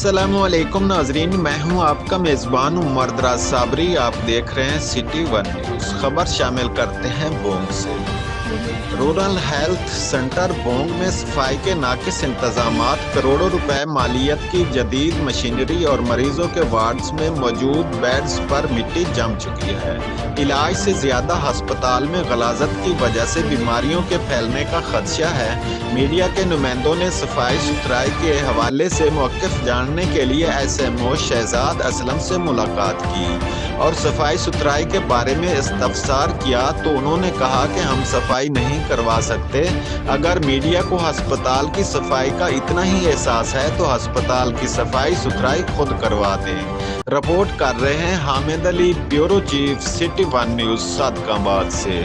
अस्सलामुअलैकुम नाजरीन, मैं हूं आपका मेज़बान उमर दराज साबरी। आप देख रहे हैं सिटी वन न्यूज़। खबर शामिल करते हैं बोंग से। रूरल हेल्थ सेंटर बोंग में सफाई के नाकिस इंतजामात, करोड़ों रुपए मालियत की जदीद मशीनरी और मरीजों के वार्ड्स में मौजूद बेड्स पर मिट्टी जम चुकी है। इलाज से ज्यादा अस्पताल में गलाजत की वजह से बीमारियों के फैलने का खदशा है। मीडिया के नुमाइंदों ने सफाई सुथराई के हवाले से मौक़िफ़ जानने के लिए SMO शहजाद असलम से मुलाकात की और सफाई सुथराई के बारे में इस्तफसार किया तो उन्होंने कहा कि हम सफाई नहीं करवा सकते। अगर मीडिया को अस्पताल की सफाई का इतना ही एहसास है तो अस्पताल की सफाई सुथराई खुद करवा दें। रिपोर्ट कर रहे हैं Hamid Ali, bureau chief, city one news, Sadiqabad से।